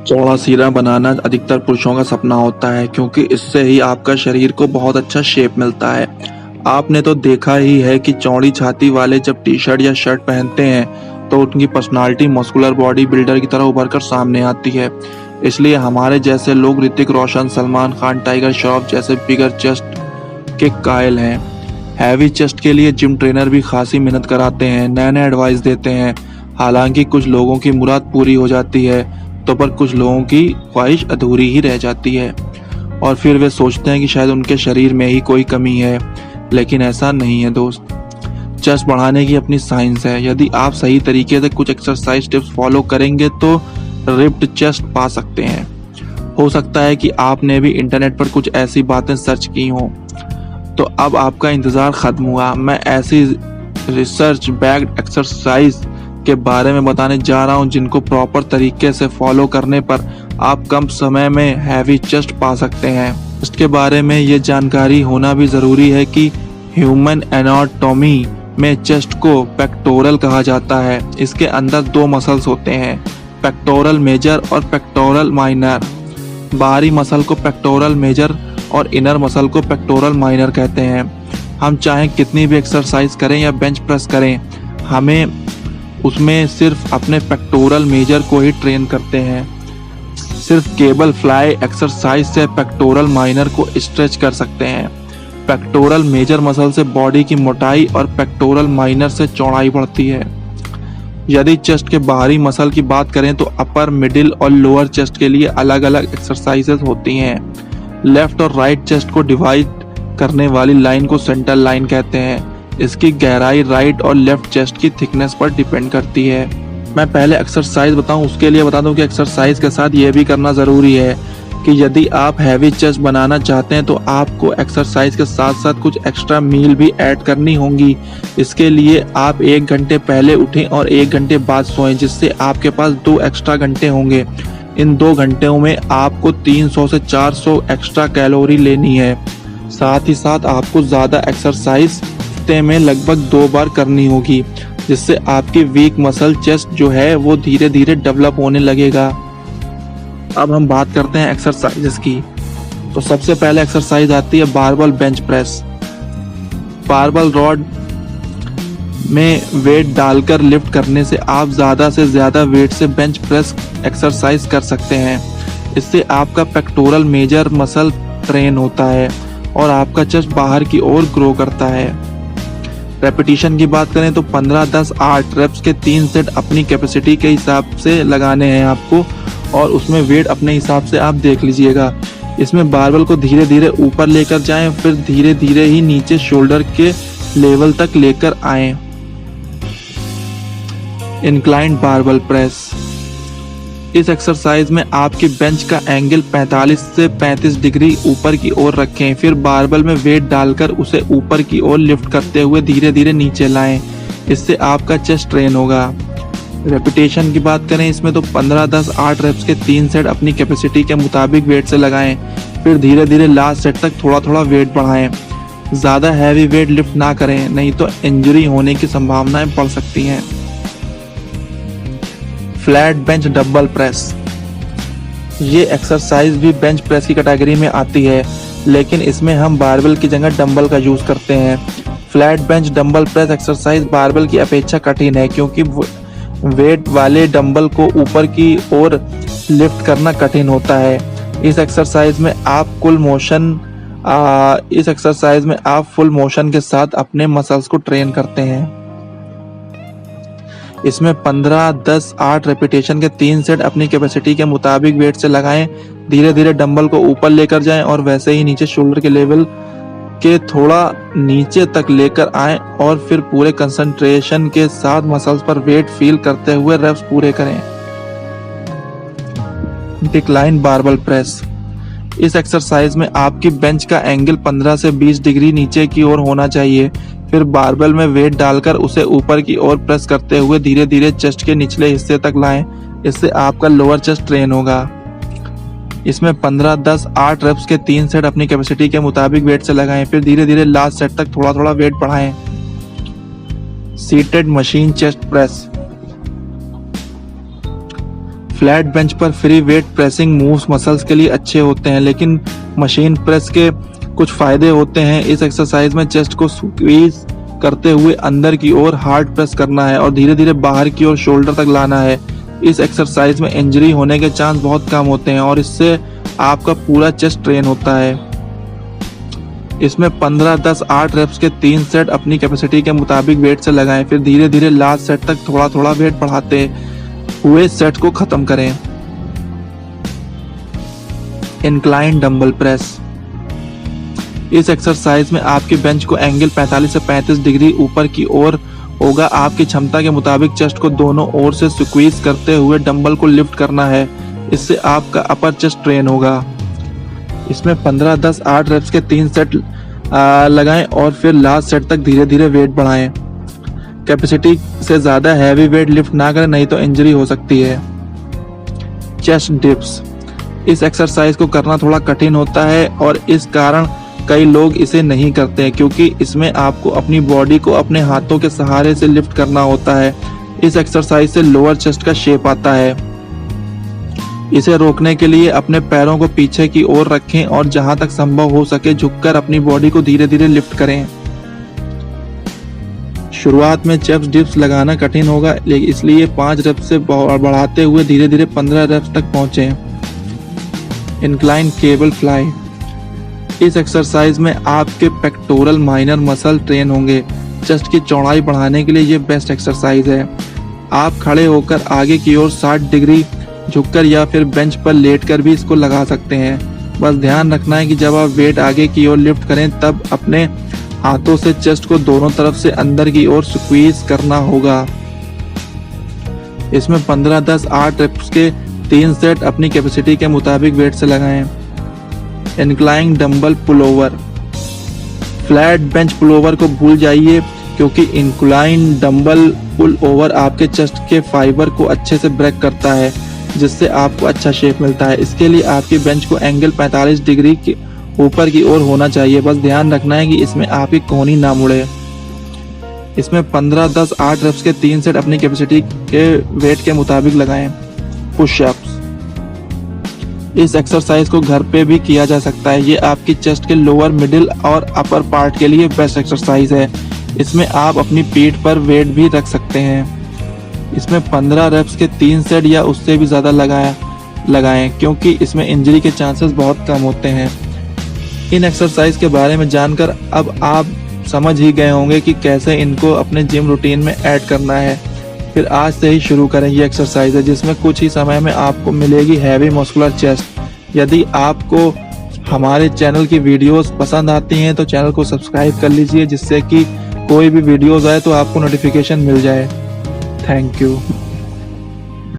चौड़ा सीना बनाना अधिकतर पुरुषों का सपना होता है क्योंकि इससे ही आपका शरीर को बहुत अच्छा शेप मिलता है। आपने तो देखा ही है कि चौड़ी छाती वाले जब टी शर्ट या शर्ट पहनते हैं तो उनकी पर्सनालिटी मस्कुलर बॉडी बिल्डर की तरह उभर कर सामने आती है। इसलिए हमारे जैसे लोग ऋतिक रोशन, सलमान खान, टाइगर श्रॉफ जैसे बिगर चेस्ट के कायल हैं। हैवी चेस्ट के लिए जिम ट्रेनर भी खासी मेहनत कराते हैं, नए नए एडवाइस देते हैं। हालांकि कुछ लोगों की मुराद पूरी हो जाती है तो पर कुछ लोगों की ख्वाहिश अधूरी ही रह जाती है और फिर वे सोचते हैं कि शायद उनके शरीर में ही कोई कमी है, लेकिन ऐसा नहीं है दोस्त। चेस्ट बढ़ाने की अपनी साइंस है। यदि आप सही तरीके से कुछ एक्सरसाइज टिप्स फॉलो करेंगे तो रिप्ड चेस्ट पा सकते हैं। हो सकता है कि आपने भी इंटरनेट पर कुछ ऐसी बातें सर्च की हों, तो अब आपका इंतज़ार ख़त्म हुआ। मैं ऐसी रिसर्च बैक्ड एक्सरसाइज के बारे में बताने जा रहा हूं जिनको प्रॉपर तरीके से फॉलो करने पर आप कम समय में हैवी चेस्ट पा सकते हैं। इसके बारे में ये जानकारी होना भी ज़रूरी है कि ह्यूमन एनाटॉमी में चेस्ट को पेक्टोरल कहा जाता है। इसके अंदर दो मसल्स होते हैं, पेक्टोरल मेजर और पेक्टोरल माइनर। बाहरी मसल को पेक्टोरल मेजर और इनर मसल को पेक्टोरल माइनर कहते हैं। हम चाहे कितनी भी एक्सरसाइज करें या बेंच प्रेस करें, हमें उसमें सिर्फ अपने पेक्टोरल मेजर को ही ट्रेन करते हैं। सिर्फ केबल फ्लाई एक्सरसाइज से पेक्टोरल माइनर को स्ट्रेच कर सकते हैं। पेक्टोरल मेजर मसल से बॉडी की मोटाई और पेक्टोरल माइनर से चौड़ाई बढ़ती है। यदि चेस्ट के बाहरी मसल की बात करें तो अपर, मिडिल और लोअर चेस्ट के लिए अलग अलग एक्सरसाइजेस होती हैं। लेफ्ट और राइट चेस्ट को डिवाइड करने वाली लाइन को सेंटर लाइन कहते हैं। इसकी गहराई राइट और लेफ्ट चेस्ट की थिकनेस पर डिपेंड करती है। मैं पहले एक्सरसाइज बताऊं, उसके लिए बता दूं कि एक्सरसाइज के साथ ये भी करना ज़रूरी है कि यदि आप हैवी चेस्ट बनाना चाहते हैं तो आपको एक्सरसाइज के साथ साथ कुछ एक्स्ट्रा मील भी ऐड करनी होंगी। इसके लिए आप 1 घंटे पहले उठें और 1 घंटे बाद सोएं, जिससे आपके पास 2 एक्स्ट्रा घंटे होंगे। इन 2 घंटों में आपको 300 से 400 एक्स्ट्रा कैलोरी लेनी है। साथ ही साथ आपको ज़्यादा एक्सरसाइज में लगभग 2 बार करनी होगी, जिससे आपकी वीक मसल चेस्ट जो है वो धीरे धीरे डेवलप होने लगेगा। अब हम बात करते हैं एक्सरसाइजेस की। तो सबसे पहले एक्सरसाइज आती है barbell bench press. Barbell rod में वेट डालकर लिफ्ट करने से आप ज़्यादा से ज़्यादा वेट से बेंच प्रेस एक्सरसाइज कर सकते हैं। इससे आपका पेक्टोरल मेजर मसल ट्रेन होता है और आपका चेस्ट बाहर की ओर ग्रो करता है। रेपिटेशन की बात करें तो 15, 10, 8 रेप्स के 3 सेट अपनी कैपेसिटी के हिसाब से लगाने हैं आपको, और उसमें वेट अपने हिसाब से आप देख लीजिएगा। इसमें बारबल को धीरे धीरे ऊपर लेकर जाएं, फिर धीरे धीरे ही नीचे शोल्डर के लेवल तक लेकर आएं। Inclined barbell press. इस एक्सरसाइज में आपकी बेंच का एंगल 45 से 35 डिग्री ऊपर की ओर रखें, फिर बारबल में वेट डालकर उसे ऊपर की ओर लिफ्ट करते हुए धीरे धीरे नीचे लाएं। इससे आपका चेस्ट ट्रेन होगा। रेपिटेशन की बात करें इसमें तो 15, 10, 8 रेप्स के 3 सेट अपनी कैपेसिटी के मुताबिक वेट से लगाएं, फिर धीरे धीरे लास्ट सेट तक थोड़ा थोड़ा वेट बढ़ाएं। ज़्यादा हैवी वेट लिफ्ट ना करें, नहीं तो इंजरी होने की संभावनाएं बढ़ सकती हैं। Flat bench dumbbell press. ये एक्सरसाइज भी बेंच प्रेस की कैटेगरी में आती है, लेकिन इसमें हम बारबल की जगह डंबल का यूज करते हैं। Flat bench dumbbell press exercise barbell की अपेक्षा कठिन है क्योंकि वेट वाले डंबल को ऊपर की ओर लिफ्ट करना कठिन होता है। इस एक्सरसाइज में आप फुल मोशन के साथ अपने मसल्स को ट्रेन करते हैं। इसमें 15, 10, 8 रेपिटेशन के 3 सेट अपनी कैपेसिटी के मुताबिक वेट से लगाएं, धीरे धीरे डंबल को ऊपर लेकर जाएं और वैसे ही नीचे शोल्डर के लेवल के थोड़ा नीचे तक लेकर आएं और फिर पूरे कंसंट्रेशन के साथ मसल्स पर वेट फील करते हुए रेप्स पूरे करें। Decline barbell press. इस एक्सरसाइज में आपकी बेंच का एंगल 15 से 20 डिग्री नीचे की ओर होना चाहिए, फिर बारबल में वेट डालकर उसे ऊपर की ओर प्रेस करते हुए धीरे धीरे चेस्ट के निचले हिस्से तक लाएं। इससे आपका लोअर चेस्ट ट्रेन होगा। इसमें 15, 10, 8 रेप्स के 3 सेट अपनी कैपेसिटी के मुताबिक वेट से लगाएं, फिर धीरे धीरे लास्ट सेट तक थोड़ा थोड़ा वेट बढ़ाएं। Seated machine chest press. Flat bench पर free weight pressing moves muscles के लिए अच्छे होते हैं, लेकिन मशीन प्रेस के कुछ फायदे होते हैं। इस एक्सरसाइज में चेस्ट को स्क्वीज करते हुए अंदर की ओर हार्ड प्रेस करना है और धीरे धीरे बाहर की ओर शोल्डर तक लाना है। इस एक्सरसाइज में इंजरी होने के चांस बहुत कम होते हैं और इससे आपका पूरा चेस्ट ट्रेन होता है। इसमें 15, 10, 8 रेप्स के 3 सेट अपनी कैपेसिटी के मुताबिक वेट से लगाएं, फिर धीरे धीरे लास्ट सेट तक थोड़ा थोड़ा वेट बढ़ाते हुए सेट को खत्म करें। Incline dumbbell press. इस एक्सरसाइज में आपके बेंच को एंगल 45 से 35 डिग्री ऊपर की ओर होगा। आपकी क्षमता के मुताबिक चेस्ट को दोनों ओर से स्क्वीज करते हुए डंबल को लिफ्ट करना है। इससे आपका अपर चेस्ट ट्रेन होगा। इसमें 15, 10, 8 रेप्स के 3 सेट लगाएं और फिर लास्ट सेट तक धीरे धीरे वेट बढ़ाएं। कैपेसिटी से ज्यादा हैवी वेट लिफ्ट ना करें, नहीं तो इंजरी हो सकती है। Chest dips. इस एक्सरसाइज को करना थोड़ा कठिन होता है और इस कारण कई लोग इसे नहीं करते हैं, क्योंकि इसमें आपको अपनी बॉडी को अपने हाथों के सहारे से लिफ्ट करना होता है। इस एक्सरसाइज से लोअर चेस्ट का शेप आता है। इसे रोकने के लिए अपने पैरों को पीछे की ओर रखें और जहां तक संभव हो सके झुककर अपनी बॉडी को धीरे धीरे लिफ्ट करें। शुरुआत में चेस्ट डिप्स लगाना कठिन होगा, इसलिए 5 रेप्स से बढ़ाते हुए धीरे धीरे 15 रेप्स तक पहुंचे। Incline cable fly. इस एक्सरसाइज में आपके पेक्टोरल माइनर मसल ट्रेन होंगे। चेस्ट की चौड़ाई बढ़ाने के लिए ये बेस्ट एक्सरसाइज है। आप खड़े होकर आगे की ओर 60 डिग्री झुककर या फिर बेंच पर लेटकर भी इसको लगा सकते हैं। बस ध्यान रखना है कि जब आप वेट आगे की ओर लिफ्ट करें तब अपने हाथों से चेस्ट को दोनों तरफ से अंदर की ओर स्क्वीज करना होगा। इसमें 15, 10, 8 रेप्स के 3 सेट अपनी कैपेसिटी के मुताबिक वेट से लगाएं। Incline dumbbell pullover. Flat bench pullover को भूल जाइए, क्योंकि इंक्लाइन डंबल पुल ओवर आपके चेस्ट के फाइबर को अच्छे से ब्रेक करता है, जिससे आपको अच्छा शेप मिलता है। इसके लिए आपके बेंच को एंगल 45 डिग्री के ऊपर की ओर होना चाहिए। बस ध्यान रखना है कि इसमें आपकी कोहनी ना मुड़े। इसमें 15, 10, 8 रेप्स के 3 सेट अपनी कैपेसिटी के वेट के मुताबिक लगाएं। पुशअप्स। इस एक्सरसाइज को घर पे भी किया जा सकता है। ये आपकी चेस्ट के लोअर, मिडिल और अपर पार्ट के लिए बेस्ट एक्सरसाइज है। इसमें आप अपनी पीठ पर वेट भी रख सकते हैं। इसमें 15 रेप्स के 3 सेट या उससे भी ज़्यादा लगाएं, क्योंकि इसमें इंजरी के चांसेस बहुत कम होते हैं। इन एक्सरसाइज के बारे में जानकर अब आप समझ ही गए होंगे कि कैसे इनको अपने जिम रूटीन में ऐड करना है। फिर आज से ही शुरू करें। ये एक्सरसाइज है जिसमें कुछ ही समय में आपको मिलेगी हैवी मस्कुलर चेस्ट। यदि आपको हमारे चैनल की वीडियोस पसंद आती हैं तो चैनल को सब्सक्राइब कर लीजिए, जिससे कि कोई भी वीडियोस आए तो आपको नोटिफिकेशन मिल जाए। Thank you.